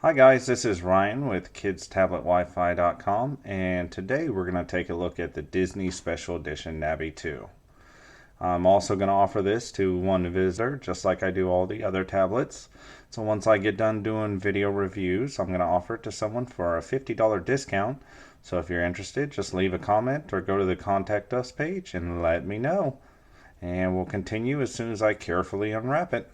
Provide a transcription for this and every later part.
Hi guys, this is Ryan with KidsTabletWiFi.com, and today we're going to take a look at the Disney Special Edition Nabi 2. I'm also going to offer this to one visitor, just like I do all the other tablets. So once I get done doing video reviews, I'm going to offer it to someone for a $50 discount. So if you're interested, just leave a comment or go to the Contact Us page and let me know. And we'll continue as soon as I carefully unwrap it.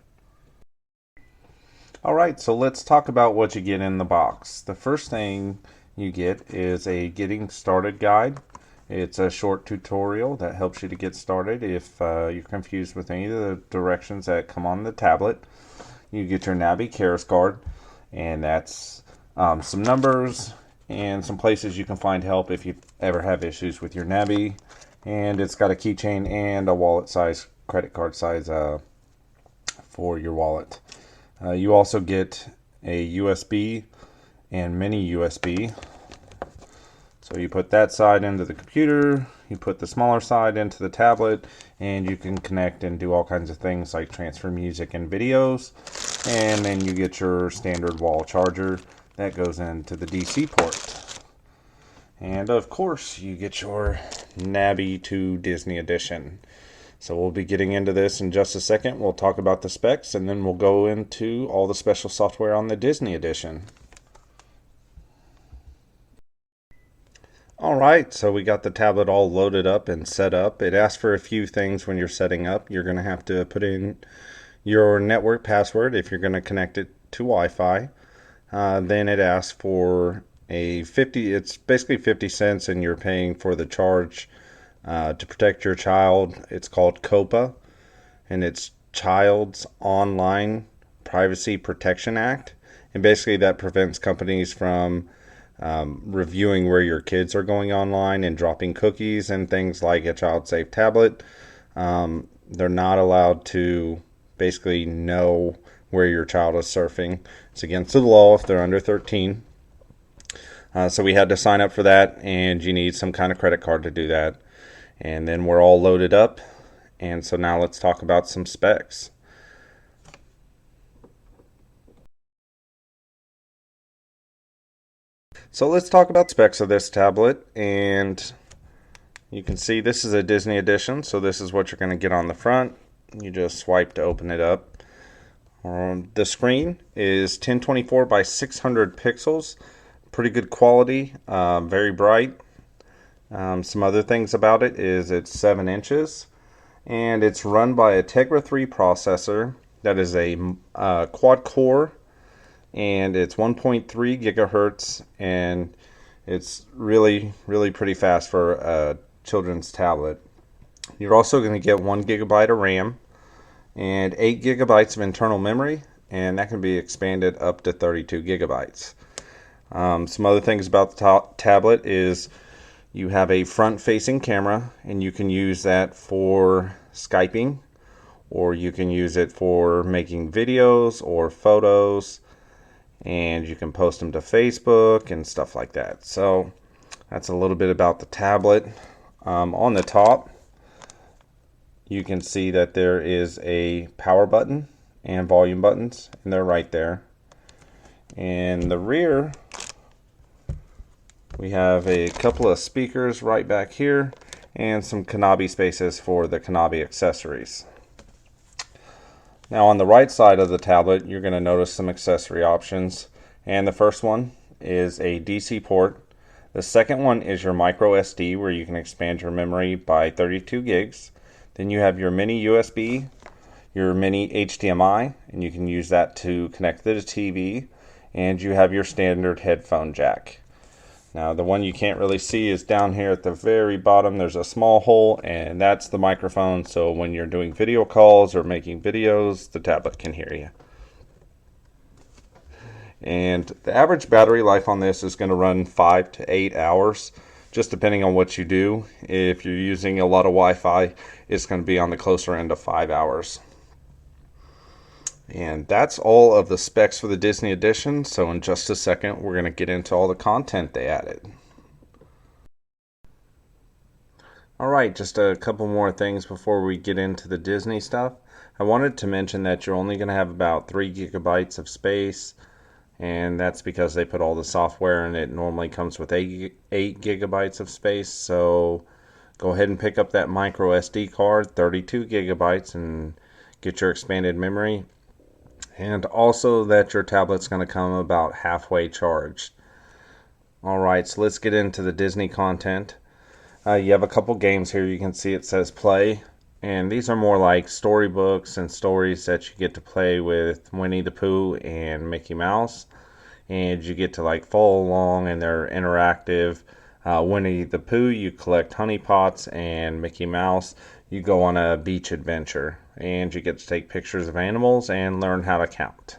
Alright, so let's talk about what you get in the box. The first thing you get is a getting started guide. It's a short tutorial that helps you to get started if you're confused with any of the directions that come on the tablet. You get your Nabi Cares card, and that's some numbers and some places you can find help if you ever have issues with your Nabi. And it's got a keychain and a wallet size, credit card size for your wallet. You also get a USB and mini USB. So you put that side into the computer, you put the smaller side into the tablet, and you can connect and do all kinds of things like transfer music and videos. And then you get your standard wall charger that goes into the DC port. And of course, you get your Nabi 2 Disney Edition. So we'll be getting into this in just a second. We'll talk about the specs, and then we'll go into all the special software on the Disney Edition. Alright, so we got the tablet all loaded up and set up. It asks for a few things when you're setting up. You're going to have to put in your network password if you're going to connect it to Wi-Fi. Then it asks for it's basically 50 cents, and you're paying for the charge to protect your child. It's called COPA, and it's Child's Online Privacy Protection Act. And basically that prevents companies from reviewing where your kids are going online and dropping cookies and things like a child-safe tablet. They're not allowed to basically know where your child is surfing. It's against the law if they're under 13. So we had to sign up for that, and you need some kind of credit card to do that. And then we're all loaded up, and so now let's talk about some specs. So let's talk about specs of this tablet, and you can see this is a Disney Edition, so this is what you're going to get on the front. You just swipe to open it up. The screen is 1024 by 600 pixels, pretty good quality, very bright. Some other things about it is it's 7 inches, and it's run by a Tegra 3 processor that is a quad core, and it's 1.3 gigahertz, and it's really pretty fast for a children's tablet. You're also going to get 1 gigabyte of RAM and 8 gigabytes of internal memory, and that can be expanded up to 32 gigabytes. Some other things about the tablet is you have a front-facing camera, and you can use that for Skyping, or you can use it for making videos or photos, and you can post them to Facebook and stuff like that. So that's a little bit about the tablet. On the top, you can see that there is a power button and volume buttons, and they're right there. In the rear, we have a couple of speakers right back here and some Nabi spaces for the Nabi accessories. Now on the right side of the tablet, you're going to notice some accessory options, and the first one is a DC port. The second one is your micro SD, where you can expand your memory by 32 gigs. Then you have your mini USB, your mini HDMI, and you can use that to connect to the TV, and you have your standard headphone jack. Now the one you can't really see is down here at the very bottom. There's a small hole, and that's the microphone, so when you're doing video calls or making videos, the tablet can hear you. And the average battery life on this is going to run 5 to 8 hours, just depending on what you do. If you're using a lot of Wi-Fi, it's going to be on the closer end of 5 hours. And that's all of the specs for the Disney Edition, so in just a second we're going to get into all the content they added. Alright, just a couple more things before we get into the Disney stuff. I wanted to mention that you're only going to have about 3 gigabytes of space and that's because they put all the software, and it normally comes with 8 gigabytes of space. So go ahead and pick up that micro SD card, 32 gigabytes, and get your expanded memory. And also that your tablet's going to come about halfway charged. Alright, so let's get into the Disney content. You have a couple games here. You can see it says play. And these are more like storybooks and stories that you get to play with Winnie the Pooh and Mickey Mouse. And you get to like follow along, and they're interactive. Winnie the Pooh, you collect honey pots, and Mickey Mouse, you go on a beach adventure. And you get to take pictures of animals and learn how to count.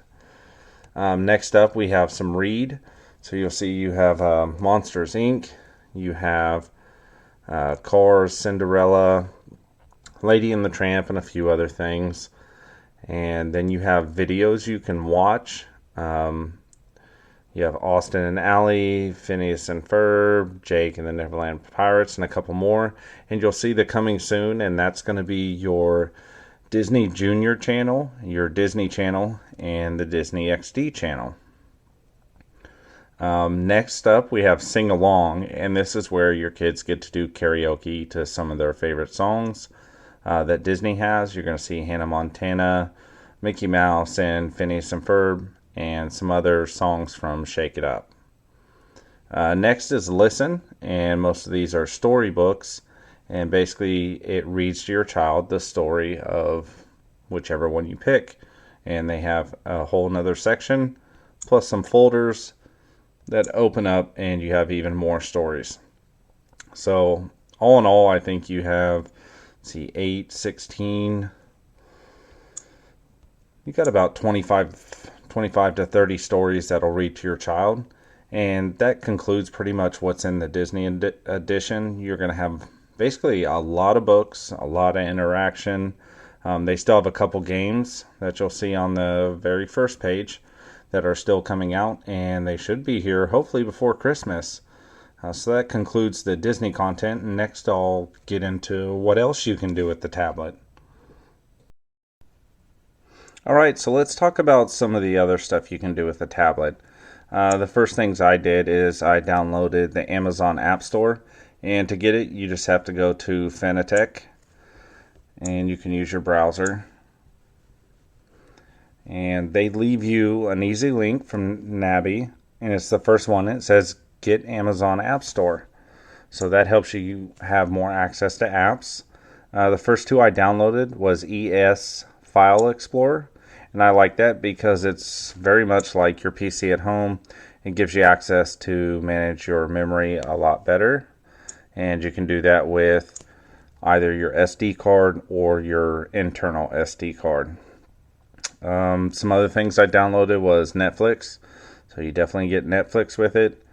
Next up, we have some read. So you'll see you have Monsters Inc. You have Cars, Cinderella, Lady and the Tramp, and a few other things. And then you have videos you can watch. You have Austin and Ally, Phineas and Ferb, Jake and the Neverland Pirates, and a couple more. And you'll see the coming soon, and that's going to be your Disney Junior channel, your Disney channel, and the Disney XD channel. Next up, we have Sing Along, and this is where your kids get to do karaoke to some of their favorite songs that Disney has. You're going to see Hannah Montana, Mickey Mouse, and Phineas and Ferb, and some other songs from Shake It Up. Next is Listen, and most of these are storybooks, and basically it reads to your child the story of whichever one you pick. And they have a whole nother section, plus some folders that open up, and you have even more stories. So all in all, I think you have, let's see, 8, 16, you got about 25 to 30 stories that'll read to your child. And that concludes pretty much what's in the Disney edition. You're going to have basically a lot of books, a lot of interaction. They still have a couple games that you'll see on the very first page that are still coming out, and they should be here hopefully before Christmas. So that concludes the Disney content, and next I'll get into what else you can do with the tablet. Alright, so let's talk about some of the other stuff you can do with the tablet. The first things I did is I downloaded the Amazon App Store, and to get it you just have to go to Fanatec, and you can use your browser. And they leave you an easy link from Nabi, and it's the first one. It says Get Amazon App Store. So that helps you have more access to apps. The first two I downloaded was ES File Explorer, and I like that because it's very much like your PC at home. It gives you access to manage your memory a lot better, and you can do that with either your SD card or your internal SD card. Some other things I downloaded was Netflix, so you definitely get Netflix with it.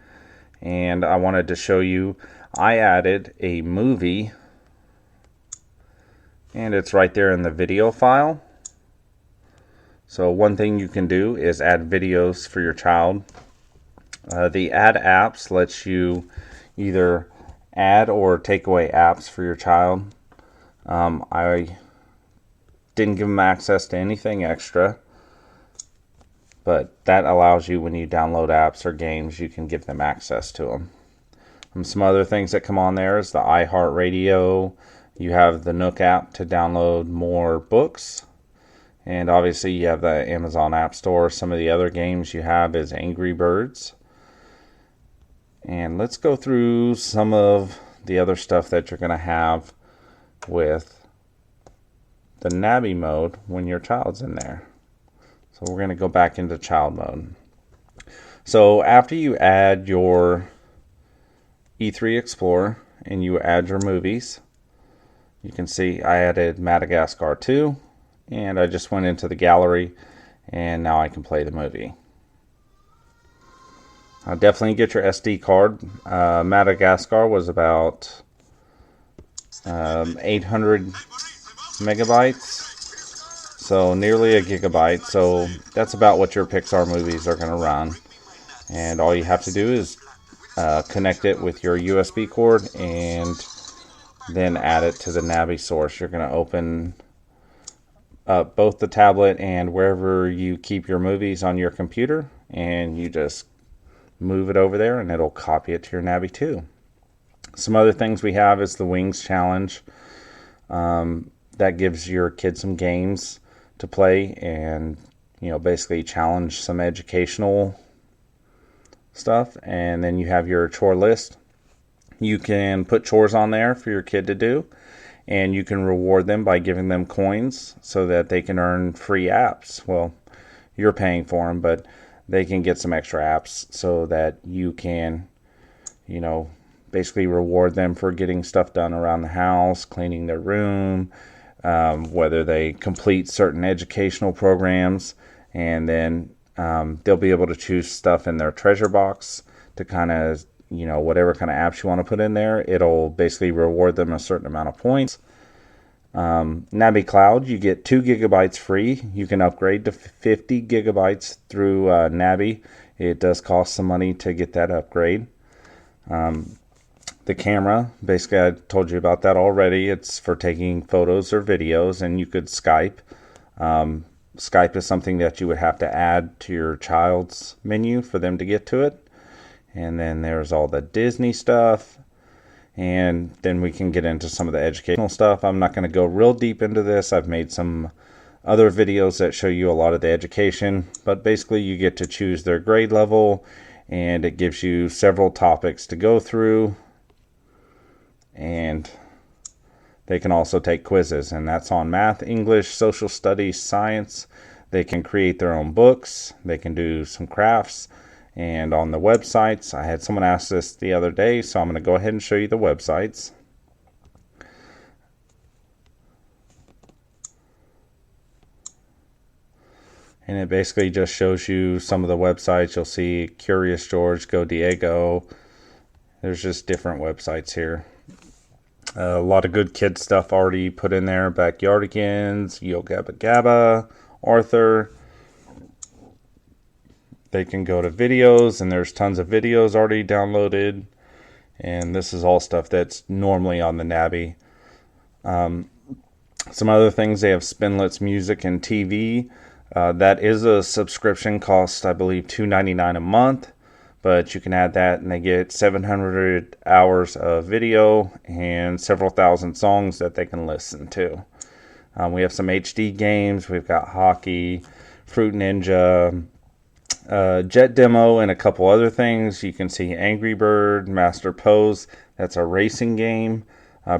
And I wanted to show you, I added a movie, and it's right there in the video file. So one thing you can do is add videos for your child. The Add Apps lets you either add or take away apps for your child. I didn't give them access to anything extra, but that allows you, when you download apps or games, you can give them access to them. Some other things that come on there is the iHeartRadio. You have the Nook app to download more books, and obviously you have the Amazon App Store. Some of the other games you have is Angry Birds. And let's go through some of the other stuff that you're going to have with the Nabi mode when your child's in there. So we're going to go back into child mode. So after you add your E3 Explorer and you add your movies, you can see I added Madagascar 2, and I just went into the gallery, and now I can play the movie. Definitely get your SD card. Madagascar was about 800 megabytes, so nearly a gigabyte. So that's about what your Pixar movies are going to run, and all you have to do is connect it with your USB cord and then add it to the Nabi source. You're going to open both the tablet and wherever you keep your movies on your computer, and you just move it over there and it'll copy it to your Nabi too. Some other things we have is the Wings Challenge. That gives your kids some games to play and, basically challenge some educational stuff. And then you have your chore list. You can put chores on there for your kid to do, and you can reward them by giving them coins so that they can earn free apps. Well, you're paying for them, but they can get some extra apps so that you can, basically reward them for getting stuff done around the house, cleaning their room, whether they complete certain educational programs, and then they'll be able to choose stuff in their treasure box to kind of, whatever kind of apps you want to put in there. It'll basically reward them a certain amount of points. Nabi Cloud, you get 2 gigabytes free. You can upgrade to 50 gigabytes through Nabi. It does cost some money to get that upgrade. The camera, basically I told you about that already. It's for taking photos or videos, and you could Skype. Skype is something that you would have to add to your child's menu for them to get to it. And then there's all the Disney stuff. And then we can get into some of the educational stuff. I'm not going to go real deep into this. I've made some other videos that show you a lot of the education. But basically you get to choose their grade level, and it gives you several topics to go through. And they can also take quizzes, and that's on math, English, social studies, science. They can create their own books. They can do some crafts. And on the websites, I had someone ask this the other day, so I'm going to go ahead and show you the websites. And it basically just shows you some of the websites. You'll see Curious George, Go Diego. There's just different websites here. A lot of good kid stuff already put in there. Backyardigans, Yo Gabba Gabba, Arthur. They can go to videos, and there's tons of videos already downloaded. And this is all stuff that's normally on the Nabi. Some other things, they have Spinlet's Music and TV. That is a subscription, cost, I believe, $2.99 a month. But you can add that, and they get 700 hours of video and several thousand songs that they can listen to. We have some HD games. We've got hockey, Fruit Ninja, Jet Demo, and a couple other things. You can see Angry Bird, Master Pose. That's a racing game.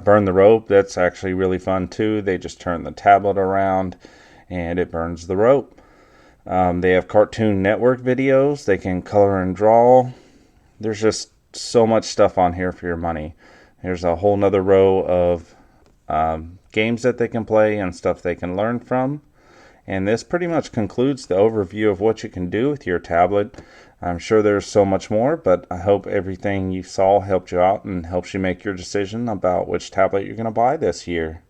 Burn the Rope. That's actually really fun too. They just turn the tablet around and it burns the rope. They have Cartoon Network videos. They can color and draw. There's just so much stuff on here for your money. There's a whole nother row of games that they can play and stuff they can learn from. And this pretty much concludes the overview of what you can do with your tablet. I'm sure there's so much more, but I hope everything you saw helped you out and helps you make your decision about which tablet you're going to buy this year.